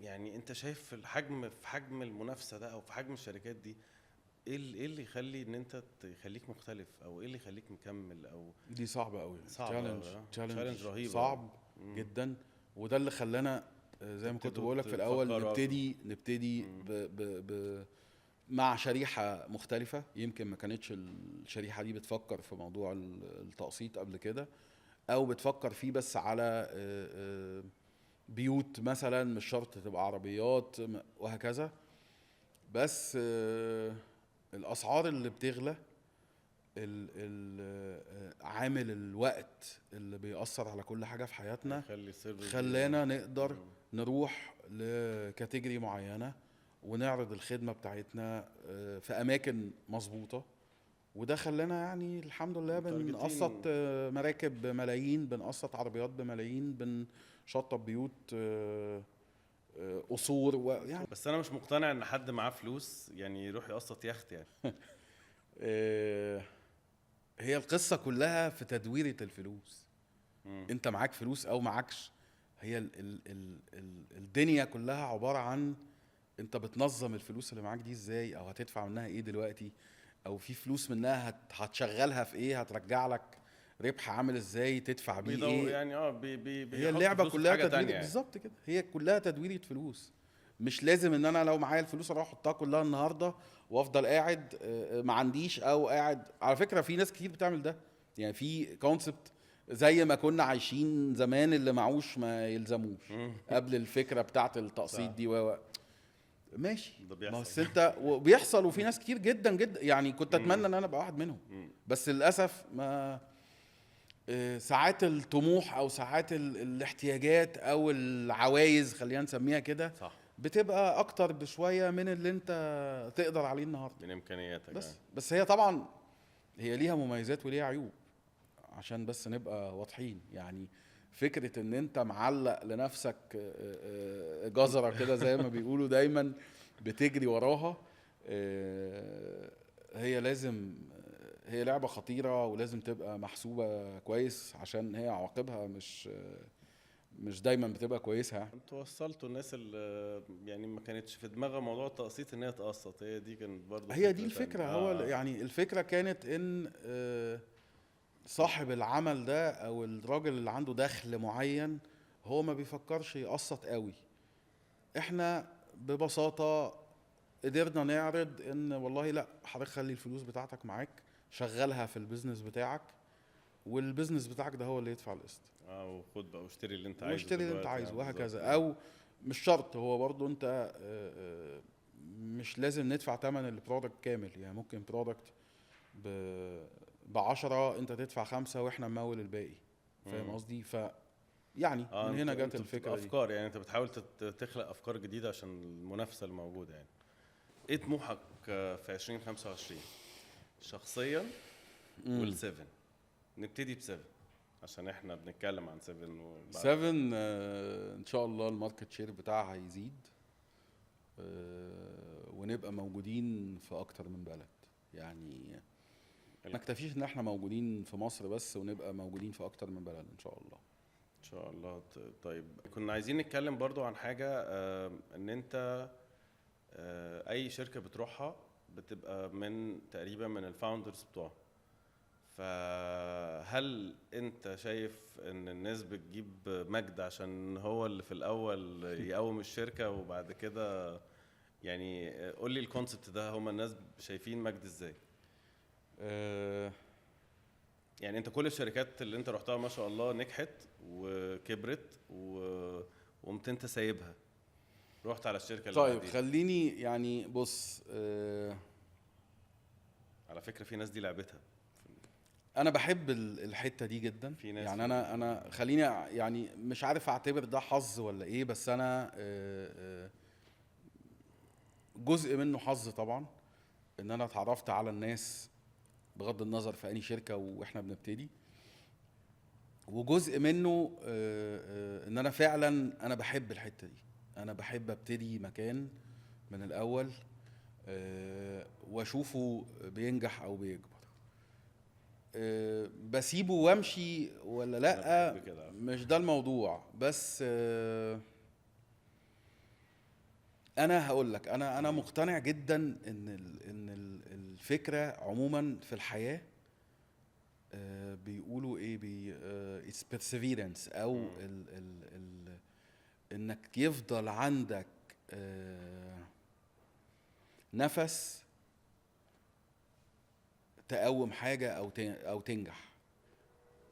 يعني انت شايف في حجم المنافسه ده او في حجم الشركات دي، إيه اللي يخلي ان انت يخليك مختلف، او ايه اللي يخليك مكمل، او دي صعبة قوي، صعب تشالنج قوي؟ تشالنج تشالنج رهيب قوي. صعب جدا. وده اللي خلانا زي ما كنت تبتدوا بقولك في الاول تفكروا نبتدي مع شريحة مختلفة. يمكن ما كانتش الشريحة دي بتفكر في موضوع التقسيط قبل كده، او بتفكر فيه بس على بيوت مثلا، مش شرط تبقى عربيات وهكذا. بس الاسعار اللي بتغلى، عامل الوقت اللي بيأثر على كل حاجة في حياتنا يخلي السيرفيس دي. خلانا نقدر نروح لكاتيجوري معينة ونعرض الخدمة بتاعتنا في أماكن مظبوطة. وده خلانا يعني الحمد لله بنقسط متارجتين. مراكب بملايين، بنقسط عربيات بملايين، بنشطب بيوت، قصور ويعني بس انا مش مقتنع ان حد معاه فلوس يعني يروح يقسط يخت يعني. آه، هي القصة كلها في تدويرة الفلوس. مم. انت معاك فلوس او معاكش، هي الدنيا كلها عبارة عن انت بتنظم الفلوس اللي معاك دي ازاي، او هتدفع منها ايه دلوقتي، او في فلوس منها هتشغلها في ايه، هترجع لك ربح عامل ازاي، تدفع بيه بيضو ايه. يعني هي بيحط اللعبة فلوسه في كلها حاجة تدوير، تانية يعني. بالظبط كده، هي كلها تدويرة فلوس. مش لازم ان انا لو معايا الفلوس اروح احطها كلها النهارده وافضل قاعد ما عنديش، او قاعد. على فكرة في ناس كتير بتعمل ده، يعني في كونسبت زي ما كنا عايشين زمان، اللي معوش ما يلزموش، مم. قبل الفكرة بتاعت التقسيط صح. دي ماشي. ده ما بيحصل. بس انت وبيحصل، وفي ناس كتير جدا جدا، يعني كنت اتمنى ان انا ابقى واحد منهم. مم. بس للاسف ما ساعات الطموح، او ساعات الاحتياجات، او العوايز، خلينا نسميها كده، صح. بتبقى اكتر بشويه من اللي انت تقدر عليه النهارده. من امكانياتك يعني. بس هي طبعا هي ليها مميزات وليها عيوب، عشان بس نبقى واضحين. يعني فكرة ان انت معلق لنفسك جزرة كده زي ما بيقولوا دايما بتجري وراها، هي لازم هي لعبة خطيرة، ولازم تبقى محسوبة كويس، عشان هي عواقبها مش دايما بتبقى كويسة يعني. انتوا وصلتوا الناس اللي يعني ما كانتش في دماغها موضوع التقسيط ان هي تقسط، هي دي كانت برضو هي دي فكرة تانية. الفكرة، هو اه. يعني الفكرة كانت ان صاحب العمل ده، او الراجل اللي عنده دخل معين، هو ما بيفكرش يقسط قوي. احنا ببساطة قدرنا نعرض ان والله لا، حضرتك خلي الفلوس بتاعتك معاك، شغلها في البيزنس بتاعك، والبيزنس بتاعك ده هو اللي يدفع القسط، اه، وخد بقى واشتري اللي انت عايزه واشتري اللي انت دلوقتي عايزه يعني بالظبط. وهكذا. او مش شرط، هو برضو انت مش لازم ندفع تمن البرودكت كامل، يعني ممكن برودكت ب10 انت تدفع 5 واحنا نمول الباقي. فاهم مم. قصدي؟ يعني اه، من هنا جت انتوا بتبقى الفكرة دي. افكار يعني، انت بتحاول تخلق افكار جديدة عشان المنافسة الموجودة يعني. ايه طموحك في 2025 شخصيا امم والسيفن؟ نبتدي بسيفن عشان احنا بنتكلم عن سيفن وبعد 7 كده. ان شاء الله الماركت شير بتاعها هيزيد، ونبقى موجودين في اكتر من بلد. يعني ما نكتفيش ان احنا موجودين في مصر بس، ونبقى موجودين في اكتر من بلد ان شاء الله. ان شاء الله. طيب كنا عايزين نتكلم برضو عن حاجة، ان انت اي شركة بتروحها بتبقى تقريبا من الفاوندرز بتوعها. فهل انت شايف ان الناس بتجيب مجد عشان هو اللي في الاول يقوم الشركة وبعد كده يعني؟ قول لي الكونسبت ده، هما الناس شايفين مجد ازاي؟ آه، يعني انت كل الشركات اللي انت رحتها ما شاء الله نجحت وكبرت وقمت انت سايبها، رحت على الشركة اللي طيب بعديها. خليني يعني بص، على فكرة في ناس دي لعبتها. انا بحب الحتة دي جدا. في ناس يعني انا خليني يعني مش عارف اعتبر ده حظ ولا ايه، بس انا جزء منه حظ طبعا، ان انا اتعرفت على الناس بغض النظر في اي شركة واحنا بنبتدي. وجزء منه ان انا فعلا انا بحب الحتة دي. انا بحب ابتدي مكان من الاول، واشوفه بينجح او بيكبر. بسيبه وامشي ولا انا بحب لا، كده على فكرة. مش ده الموضوع. بس انا هقول لك، انا مقتنع جدا الفكره عموما في الحياه، بيقولوا ايه، it's perseverance، او مم. انك يفضل عندك نفس تقوم حاجه او تنجح.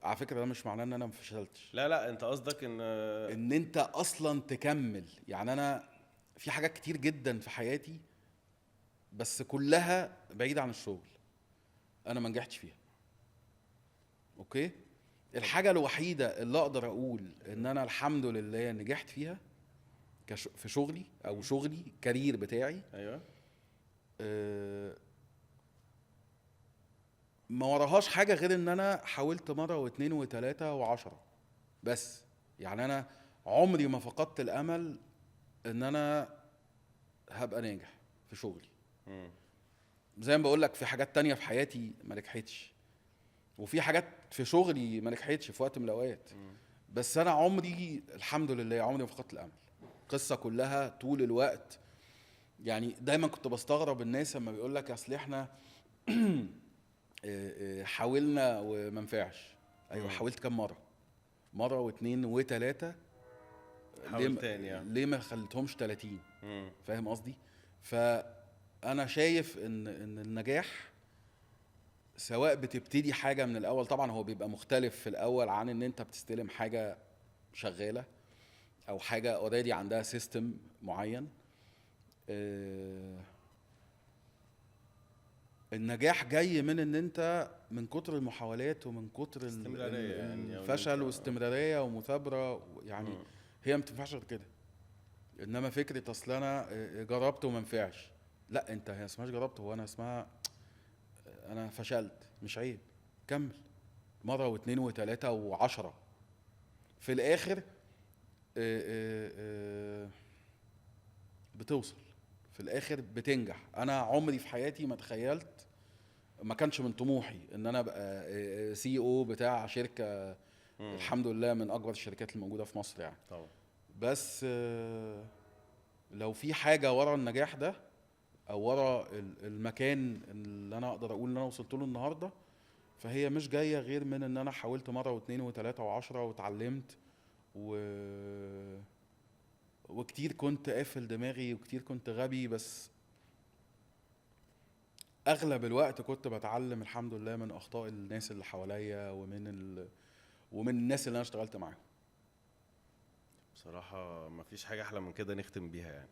على فكره ده مش معناه ان انا ما فشلتش، لا لا، انت قصدك ان ان انت اصلا تكمل. يعني انا في حاجات كتير جدا في حياتي بس كلها بعيدة عن الشغل انا ما نجحتش فيها. اوكي، الحاجة الوحيدة اللي اقدر اقول ان انا الحمد لله نجحت فيها في شغلي، او شغلي كارير بتاعي، ايوه. آه، ما وراهاش حاجة غير ان انا حاولت مرة واثنين وثلاثة وعشرة بس. يعني انا عمري ما فقدت الامل ان انا هبقى ناجح في شغلي. مم. زي ما بقول لك، في حاجات تانية في حياتي ما نجحتش، وفي حاجات في شغلي ما نجحتش في وقت من الاوقات، مم. بس انا عمري الحمد لله عمري ما فقدت الامل. القصه كلها طول الوقت. يعني دايما كنت بستغرب الناس لما بيقول لك اصل احنا حاولنا وما نفعش. ايوه، مم. حاولت كام مره؟ مره واثنين وثلاثه. حاول تاني يعني. ليه ما خليتهمش 30؟ مم. فاهم قصدي؟ فانا شايف ان النجاح، سواء بتبتدي حاجه من الاول، طبعا هو بيبقى مختلف في الاول عن ان انت بتستلم حاجه شغاله او حاجه اوريدي عندها سيستم معين. آه، النجاح جاي من ان انت من كتر المحاولات ومن كتر استمرارية يعني، او ان انت الفشل واستمراريه ومثابره يعني. مم. هي ما بتنفعش غير كده. انما فكره اصل انا جربت وما نفعش، لا، انت هي اسمهاش جربت، هو انا اسمها انا فشلت. مش عيب، كمل مره واثنين وثلاثه وعشرة، في الاخر بتوصل، في الاخر بتنجح. انا عمري في حياتي ما تخيلت، ما كانش من طموحي ان انا ابقى سي او بتاع شركه، مم. الحمد لله من اكبر الشركات الموجوده في مصر يعني. طبعا. بس لو في حاجه ورا النجاح ده، او ورا المكان اللي انا اقدر اقول ان انا وصلت له النهارده، فهي مش جايه غير من ان انا حاولت مره واثنين وثلاثه وعشرة واتعلمت وكتير كنت قافل دماغي وكتير كنت غبي، بس اغلب الوقت كنت بتعلم الحمد لله من اخطاء الناس اللي حواليا ومن الناس اللي انا اشتغلت معاهم. بصراحة مفيش حاجة أحلى من كده نختم بيها يعني.